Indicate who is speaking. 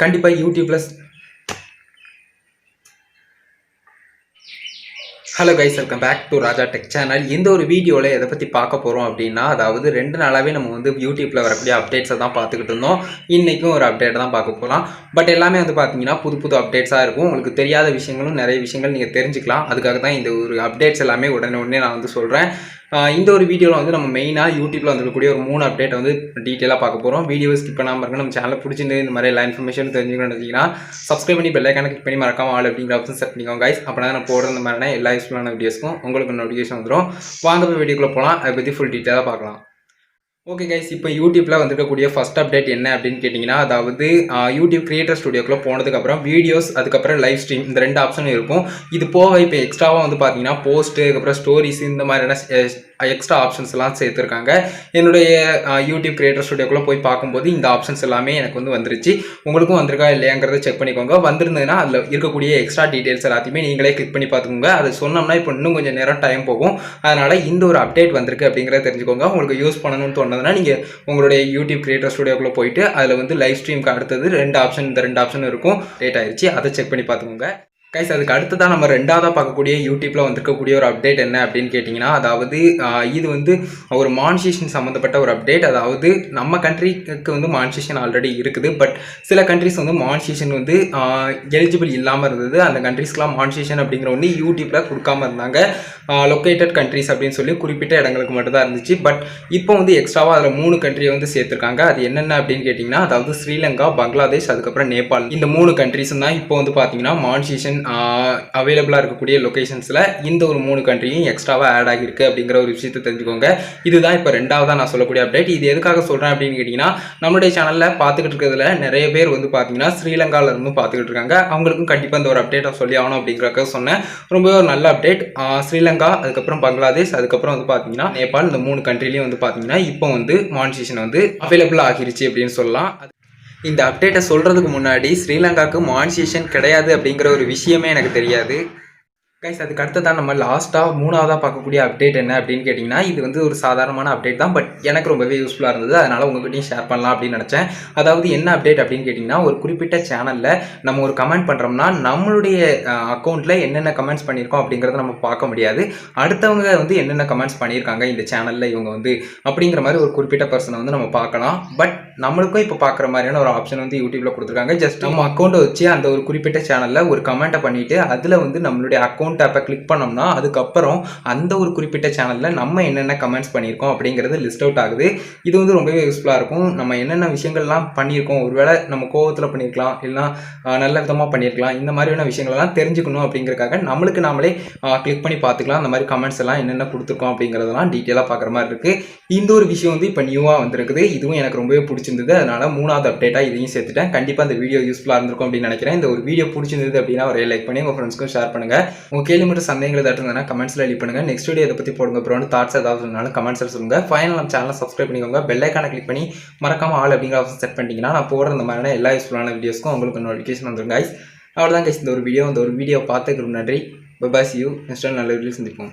Speaker 1: கண்டிப்பாக யூடியூப்ல hello guys, welcome back to Raja tech channel. இந்த ஒரு வீடியோவில் எதை பற்றி பார்க்க போகிறோம் அப்படின்னா, அதாவது 2 நாளாகவே நம்ம வந்து யூடியூப்பில் வரக்கூடிய அப்டேட்ஸை தான் பார்த்துக்கிட்டு இருந்தோம். இன்றைக்கும் ஒரு அப்டேட் தான் பார்க்க போகலாம். பட் எல்லாமே வந்து பார்த்தீங்கன்னா புது புது அப்டேட்ஸாக இருக்கும். உங்களுக்கு தெரியாத விஷயங்களும் நிறைய விஷயங்கள் நீங்கள் தெரிஞ்சுக்கலாம். அதுக்காக தான் இந்த ஒரு அப்டேட்ஸ் எல்லாமே உடனே நான் வந்து சொல்கிறேன். இந்த ஒரு வீடியோவில் வந்து நம்ம மெயினாக யூடியூப்பில் வந்துருக்கக்கூடிய ஒரு 3 அப்டேட் வந்து டீட்டெயிலாக பார்க்க போகிறோம். வீடியோவை ஸ்கிப் பண்ணாமல் இருக்க நம்ம சேனலை பிடிச்சிருந்து இந்த மாதிரி எல்லா இன்ஃபர்மேஷன் தெரிஞ்சுக்கணும்னு நினச்சிங்கன்னா சப்ஸ்கிரைப் பண்ணி பெல் ஐக்கானை கிளிக் பண்ணி மறக்காம ஆல் அப்படிங்கிற ஆப்ஷன் செட் பண்ணிக்கோங்க கைஸ். அப்படின்னா நான் போடுற இந்த மாதிரியான எல்லா யூஸ்ஃபுல்லான வீடியோஸ்க்கும் உங்களுக்கு நோட்டிஃபிகேஷன் வந்துடும். வாங்க போய் வீடியோக்குள்ளே போகலாம். அதை பற்றி ஃபுல் டீட்டெயிலாக பார்க்கலாம். ஓகே கைஸ், இப்போ யூடியூப்பில் வந்துருக்கக்கூடிய ஃபஸ்ட் அப்டேட் என்ன அப்படின்னு கேட்டிங்கன்னா, அதாவது யூடியூப் கிரியேட்டர் ஸ்டுடியோக்குள்ளே போனதுக்கப்புறம் வீடியோஸ், அதுக்கப்புறம் லைவ் ஸ்ட்ரீம், இந்த 2 ஆப்ஷனும் இருக்கும். இது போக இப்போ எக்ஸ்ட்ராவாக வந்து பார்த்தீங்கன்னா போஸ்ட்டு, அதுக்கப்புறம் ஸ்டோரிஸ், இந்த மாதிரியான எக்ஸ்ட்ரா ஆப்ஷன்ஸ் எல்லாம் சேர்த்துருக்காங்க. என்னுடைய யூடியூப் கிரியேட்டர் ஸ்டுடியோக்குள்ளே போய் பார்க்கும்போது இந்த ஆப்ஷன்ஸ் எல்லாமே எனக்கு வந்து வந்துருச்சு. உங்களுக்கும் வந்திருக்கா இல்லையாங்கிறத செக் பண்ணிக்கோங்க. வந்திருந்ததுன்னா அதில் இருக்கக்கூடிய எக்ஸ்ட்ரா டீட்டெயில்ஸ் எல்லாத்தையுமே நீங்களே கிளிக் பண்ணி பார்த்துக்கோங்க. அது சொன்னோம்னா இப்போ இன்னும் கொஞ்சம் நேரம் டைம் போகும். அதனால் இந்த ஒரு அப்டேட் வந்திருக்கு அப்படிங்கிறத தெரிஞ்சுக்கோங்க. உங்களுக்கு யூஸ் பண்ணணும்னு தோணுதுன்னா நீங்கள் உங்களுடைய யூடியூப் கிரியேட்டர் ஸ்டுடியோக்குள்ளே போயிட்டு அதில் வந்து லைவ் ஸ்ட்ரீம்க்கு அடுத்தது 2 ஆப்ஷன், இந்த 2 ஆப்ஷன் இருக்கும். டேட் ஆயிடுச்சு, அதை செக் பண்ணி பார்த்துக்கோங்க கைஸ். அதுக்கு அடுத்ததான் நம்ம 2ஆவதாக பார்க்கக்கூடிய யூடியூப்பில் வந்திருக்கக்கூடிய ஒரு அப்டேட் என்ன அப்படின்னு கேட்டிங்கன்னா, அதாவது இது வந்து ஒரு மானிட்டேஷன் சம்மந்தப்பட்ட ஒரு அப்டேட். அதாவது நம்ம கண்ட்ரிக்கு வந்து மானிட்டேஷன் ஆல்ரெடி இருக்குது. பட் சில கண்ட்ரிஸ் வந்து மானிட்டேஷன் வந்து எலிஜிபிள் இல்லாமல் இருந்தது. அந்த கண்ட்ரிஸ்க்கெலாம் மானிட்டேஷன் அப்படிங்கிற ஒன்று யூடியூப்பில் கொடுக்காம இருந்தாங்க. லொக்கேட்டட் கண்ட்ரிஸ் அப்படின்னு சொல்லி குறிப்பிட்ட இடங்களுக்கு மட்டும் தான் இருந்துச்சு. பட் இப்போ வந்து எக்ஸ்ட்ராவாக அதில் 3 கண்ட்ரியை வந்து சேர்த்துருக்காங்க. அது என்னென்ன அப்படின்னு கேட்டிங்கன்னா, அதாவது ஸ்ரீலங்கா, பங்களாதேஷ், அதுக்கப்புறம் நேபாள், இந்த 3 கண்ட்ரிஸும் தான் இப்போ வந்து பார்த்தீங்கன்னா மானிட்டேஷன் அவைலபிளாக இருக்கக்கூடிய லொக்கேஷன்ஸில் இந்த ஒரு 3 கண்ட்ரியும் எக்ஸ்ட்ராவாக ஆட் ஆகியிருக்கு அப்படிங்கிற ஒரு விஷயத்தை தெரிஞ்சுக்கோங்க. இதுதான் இப்போ 2ஆவதாக நான் சொல்லக்கூடிய அப்டேட். இது எதுக்காக சொல்கிறேன் அப்படின்னு கேட்டிங்கன்னா, நம்மளுடைய சேனலில் பார்த்துக்கிட்டு இருக்கிறதுல நிறைய பேர் வந்து பார்த்தீங்கன்னா ஸ்ரீலங்காவில் இருந்து பார்த்துக்கிட்டு இருக்காங்க. அவங்களுக்கும் கண்டிப்பாக இந்த ஒரு அப்டேட்டை சொல்லி ஆகணும் அப்படிங்கிறக்க சொன்னேன். ரொம்பவே ஒரு நல்ல அப்டேட். ஸ்ரீலங்கா, அதுக்கப்புறம் பங்களாதேஷ், அதுக்கப்புறம் வந்து பார்த்தீங்கன்னா நேபாள், இந்த 3 கண்ட்ரிலையும் வந்து பார்த்தீங்கன்னா இப்போ வந்து மானிட்டேஷன் வந்து அவைலபிள் ஆகிருச்சு அப்படின்னு சொல்லலாம். இந்த அப்டேட்டை சொல்கிறதுக்கு முன்னாடி ஸ்ரீலங்காவுக்கு மானிட்டேஷன் கிடையாது அப்படிங்கிற ஒரு விஷயமே எனக்கு தெரியாது கைஸ். அதுக்கு அடுத்ததான் நம்ம லாஸ்ட்டாக 3ஆவதாக பார்க்கக்கூடிய அப்டேட் என்ன அப்படின்னு கேட்டிங்கன்னா, இது வந்து ஒரு சாதாரணமான அப்டேட் தான். பட் எனக்கு ரொம்பவே யூஸ்ஃபுல்லாக இருந்தது. அதனால் உங்கள்கிட்டையும் ஷேர் பண்ணலாம் அப்படின்னு நினச்சேன். அதாவது என்ன அப்டேட் அப்படின்னு கேட்டிங்கன்னா, ஒரு குறிப்பிட்ட சேனலில் நம்ம ஒரு கமெண்ட் பண்ணுறோம்னா நம்மளுடைய அக்கௌண்ட்டில் என்னென்ன கமெண்ட்ஸ் பண்ணியிருக்கோம் அப்படிங்கிறத நம்ம பார்க்க முடியாது. அடுத்தவங்க வந்து என்னென்ன கமெண்ட்ஸ் பண்ணியிருக்காங்க இந்த சேனலில் இவங்க வந்து அப்படிங்கிற மாதிரி ஒரு குறிப்பிட்ட பர்சனை வந்து நம்ம பார்க்கலாம். பட் நம்மளுக்கும் இப்போ பார்க்குற மாதிரியான ஒரு ஆப்ஷன் வந்து யூடியூப்பில் கொடுத்துருக்காங்க. ஜஸ்ட் நம்ம அக்கௌண்ட்டை வச்சு அந்த ஒரு குறிப்பிட்ட சேனலில் ஒரு கமெண்ட்டை பண்ணிவிட்டு அதில் வந்து நம்மளுடைய அக்கௌண்ட் ஆப்பை கிளிக் பண்ணோம்னா அதுக்கப்புறம் அந்த ஒரு குறிப்பிட்ட சேனலில் நம்ம என்னென்ன கமெண்ட்ஸ் பண்ணியிருக்கோம் அப்படிங்கிறது லிஸ்ட் அவுட் ஆகுது. இது வந்து ரொம்பவே யூஸ்ஃபுல்லாக இருக்கும். நம்ம என்னென்ன விஷயங்கள்லாம் பண்ணியிருக்கோம், ஒருவேளை நம்ம கோவத்தில் பண்ணியிருக்கலாம், இல்லைனா நல்ல விதமாக பண்ணியிருக்கலாம், இந்த மாதிரியான விஷயங்கள்லாம் தெரிஞ்சுக்கணும் அப்படிங்கிறதுக்காக நம்மளுக்கு நாமளே கிளிக் பண்ணி பார்த்துக்கலாம். அந்த மாதிரி கமெண்ட்ஸ் எல்லாம் என்னென்ன கொடுத்துருக்கோம் அப்படிங்கிறதெல்லாம் டீட்டெயிலாக பார்க்குற மாதிரி இருக்குது. இந்த ஒரு விஷயம் வந்து இப்போ நியூவாக வந்திருக்குது. இதுவும் எனக்கு ரொம்பவே பிடிச்சிருந்தது. அதனால் 3ஆவது அப்டேட்டாக இதையும் சேர்த்துட்டேன். கண்டிப்பாக இந்த வீடியோ யூஸ்ஃபுல்லாக இருந்திருக்கும் அப்படின்னு நினைக்கிறேன். இந்த ஒரு வீடியோ பிடிச்சிருந்தது அப்படின்னா ஒரு லைக் பண்ணி உங்கள் ஃப்ரெண்ட்ஸ்க்கும் ஷேர் பண்ணுங்கள். கேள்வி மட்டும் சந்தேகங்கள் ஏதாவது இருந்ததுன்னா கமெண்ட்ஸில் லீவ் பண்ணுங்க. நெக்ஸ்ட் வீடியோ இதை பற்றி போடுங்க ப்ரோன்னு தாட்ஸ் ஏதாவது இருந்தாலும் கமெண்ட்ஸில் சொல்லுங்கள். ஃபைனல் நம்ம சேனலை சப்ஸ்கிரைப் பண்ணிக்கோங்க. பெல் ஐக்கானை கிளிக் பண்ணி மறக்காம ஆல் அப்படிங்கிற ஆப்ஷன் செட் பண்ணிட்டீங்கன்னா நான் போடுற இந்த மாதிரியான எல்லா யூஸ்ஃபுல்லான வீடியோஸ்க்கும் உங்களுக்கு நோட்டிஃபிகேஷன் வந்துடும் கைஸ். அவ்வளோதான் கைஸ், இந்த ஒரு வீடியோ பார்த்துக்கு நன்றி. Bye see you. நெக்ஸ்ட் நல்ல வீடியோ சந்திப்போம்.